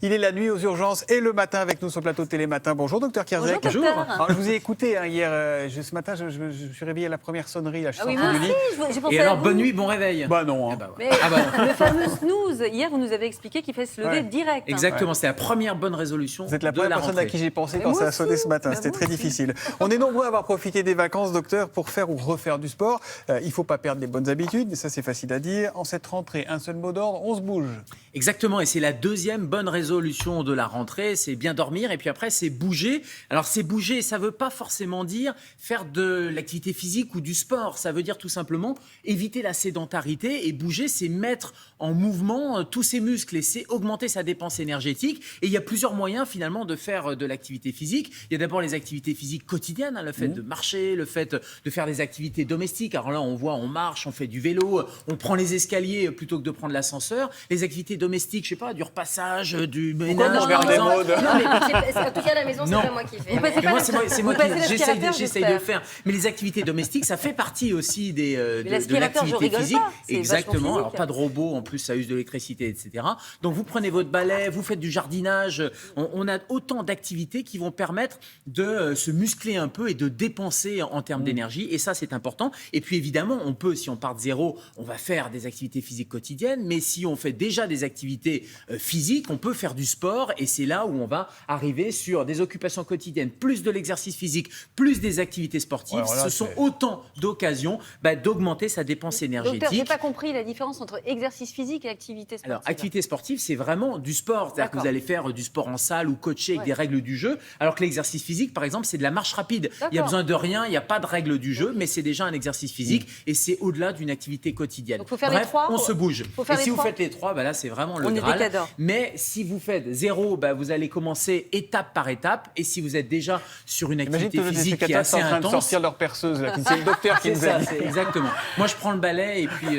Il est la nuit aux urgences et le matin avec nous sur le plateau de Télématin. Bonjour, docteur Kierzek. Bonjour, docteur. Alors, je vous ai écouté hier. Ce matin, je suis réveillé à la première sonnerie. Là, je suis Ah oui, sorti moi du lit. aussi, j'ai pensé Et à alors, vous. bonne nuit, bon réveil. Bah non. Hein. Ah bah ouais. Mais Ah bah, le fameux snooze, hier, vous nous avez expliqué qu'il fallait se lever Ouais. direct. exactement, c'est la première bonne résolution Vous êtes la de première la personne à rentrée. qui j'ai pensé Mais quand moi ça a sonné aussi. ce matin. Bah, C'était moi très aussi. difficile. On est nombreux à avoir profité des vacances, docteur, pour faire ou refaire du sport. Il ne faut pas perdre les bonnes habitudes. Ça, c'est facile à dire. En cette rentrée, un seul mot d'ordre, on se bouge. Exactement, et c'est la deuxième bonne résolution de la rentrée, c'est bien dormir, et puis après, c'est bouger. Alors, c'est bouger, ça ne veut pas forcément dire faire de l'activité physique ou du sport. Ça veut dire tout simplement éviter la sédentarité, et bouger, c'est mettre en mouvement tous ses muscles, et c'est augmenter sa dépense énergétique. Et il y a plusieurs moyens, finalement, de faire de l'activité physique. Il y a d'abord les activités physiques quotidiennes, hein, le fait de marcher, le fait de faire des activités domestiques. Alors là, on voit, on marche, on fait du vélo, on prend les escaliers plutôt que de prendre l'ascenseur. Les activités domestiques, je sais pas, du repassage, du ménage, non, par non, exemple. non, Non, mais En tout cas, à la maison, c'est Non. pas moi qui fais. Vous passez mais pas moi, la- c'est moi vous passez qui j'essaye l'aspirateur, de le faire. Mais les activités domestiques, ça fait partie aussi de l'aspirateur, je l'activité rigole physique. pas, c'est vachement Exactement. physique. Alors pas de robot, en plus ça use de l'électricité, etc. Donc vous prenez votre balai, vous faites du jardinage. On a autant d'activités qui vont permettre de se muscler un peu et de dépenser en termes d'énergie. Et ça, c'est important. Et puis évidemment, on peut, si on part de zéro, on va faire des activités physiques quotidiennes. Mais si on fait déjà des activités physiques, on peut faire du sport. Et c'est là où on va arriver sur des occupations quotidiennes, plus de l'exercice physique, plus des activités sportives. Alors là, Ce sont c'est- autant d'occasions d'augmenter sa dépense Docteur, énergétique. j'ai pas compris la différence entre exercice physique et activité sportive. Alors, activité sportive, c'est vraiment du sport. C'est-à-dire que D'accord. vous allez faire du sport en salle ou coacher avec Ouais. des règles du jeu. Alors que l'exercice physique, par exemple, c'est de la marche rapide. Il y a D'accord. besoin de rien, il n'y a pas de règles du jeu, mais c'est déjà un exercice physique et c'est au-delà d'une activité quotidienne. Donc, faut faire les Bref, trois, on se bouge. faut faire Et les si vous trois. faites les trois, là, c'est vraiment le On est Graal. décadents. Mais si vous faites zéro, vous allez commencer étape par étape. Et si vous êtes déjà sur une Imagine activité tous les physique qui est téléspectateurs sont assez en train de intense, sortir leur perceuse. Là. C'est le docteur qui c'est nous a ça, dit. c'est exactement. Moi, je prends le balai et puis,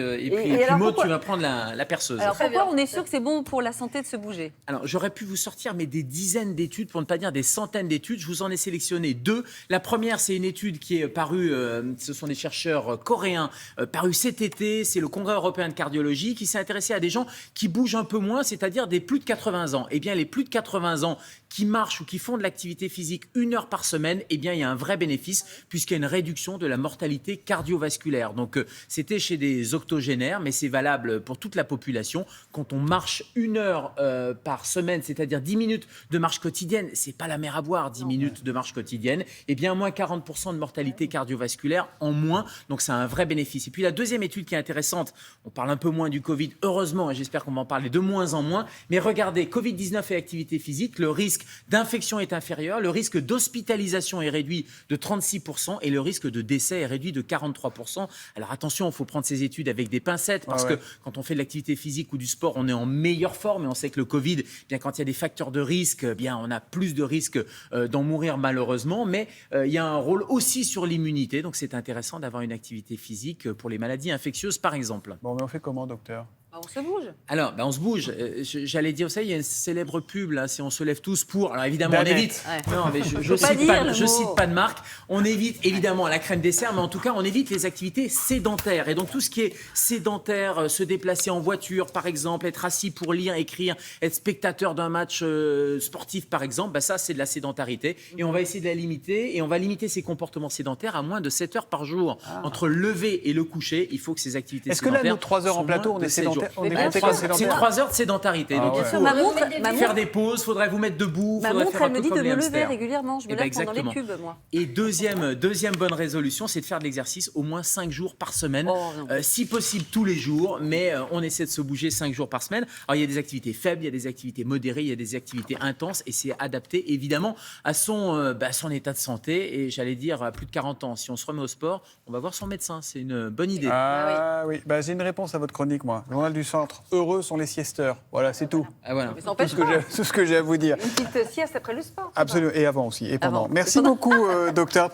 alors, Maud, pourquoi- tu vas prendre la perceuse. Alors Très pourquoi bien. on est sûr que c'est bon pour la santé de se bouger? Alors, j'aurais pu vous sortir mais des dizaines d'études, pour ne pas dire des centaines d'études. Je vous en ai sélectionné deux. La première, c'est une étude qui est parue, ce sont des chercheurs coréens, parue cet été. C'est le Congrès européen de cardiologie qui s'est intéressé à des gens qui bougent un peu moins, c'est-à-dire des plus de 80 ans. Eh bien, les plus de 80 ans qui marchent ou qui font de l'activité physique 1 heure par semaine, eh bien, il y a un vrai bénéfice puisqu'il y a une réduction de la mortalité cardiovasculaire. Donc, c'était chez des octogénaires, mais c'est valable pour toute la population. Quand on marche 1 heure par semaine, c'est-à-dire 10 minutes de marche quotidienne, c'est pas la mer à boire, 10 minutes de marche quotidienne, eh bien, moins 40% de mortalité cardiovasculaire en moins. Donc, c'est un vrai bénéfice. Et puis, la deuxième étude qui est intéressante, on parle un peu moins du Covid, heureusement, et j'espère qu'on va en parler de moins en moins, mais regardez, Covid-19 et activité physique, le risque d'infection est inférieur, le risque d'hospitalisation est réduit de 36% et le risque de décès est réduit de 43%. Alors attention, il faut prendre ces études avec des pincettes parce Ah ouais. que quand on fait de l'activité physique ou du sport, on est en meilleure forme et on sait que le Covid, bien quand il y a des facteurs de risque, bien on a plus de risques d'en mourir malheureusement, mais il y a un rôle aussi sur l'immunité, donc c'est intéressant d'avoir une activité physique pour les maladies infectieuses par exemple. Bon, mais on fait comment, docteur? On se bouge. Alors, on se bouge. J'allais dire, vous savez, il y a une célèbre pub, là, si on se lève tous pour... Alors, évidemment, Danette. on évite... Ouais. Non, mais je Faut pas cite dire pas, le je mot. cite pas de marque. On évite, évidemment, la crème dessert, mais en tout cas, on évite les activités sédentaires. Et donc, tout ce qui est sédentaire, se déplacer en voiture, par exemple, être assis pour lire, écrire, être spectateur d'un match sportif, par exemple, ça, c'est de la sédentarité. Et on va essayer de la limiter. Et on va limiter ces comportements sédentaires à moins de 7 heures par jour. Entre le lever et le coucher, il faut que ces activités Est-ce que là, sédentaires nos 3 heures en soient plateau, moins on de est 7 jours. sédentaire? On est Mais bien compté sûr. comme C'est sédentaire? 3 heures de sédentarité. Ah Donc, ouais. il faut Ma Ouais. montre, ma faire montre, des pauses, faudrait vous mettre debout, ma faudrait montre, faire un elle me peu dit de comme les me lever hamsters. régulièrement. Je me Eh ben, lève pendant les exactement. pubs, moi. Et deuxième bonne résolution, c'est de faire de l'exercice au moins 5 jours par semaine, Oh, non. si possible tous les jours, mais on essaie de se bouger 5 jours par semaine. Alors il y a des activités faibles, il y a des activités modérées, il y a des activités intenses, et c'est adapté évidemment à son état de santé, et j'allais dire à plus de 40 ans. Si on se remet au sport, on va voir son médecin, c'est une bonne idée. Ah oui, j'ai une réponse à votre chronique, moi. Journal du Centre. Heureux sont les siesteurs. Voilà, c'est tout. Ah, voilà. Mais ça n'empêche pas. Tout ce que j'ai à vous dire. Une petite sieste après le sport. c'est Absolument. Et avant aussi, et pendant. Avant. Merci Et pendant. beaucoup, docteur. Après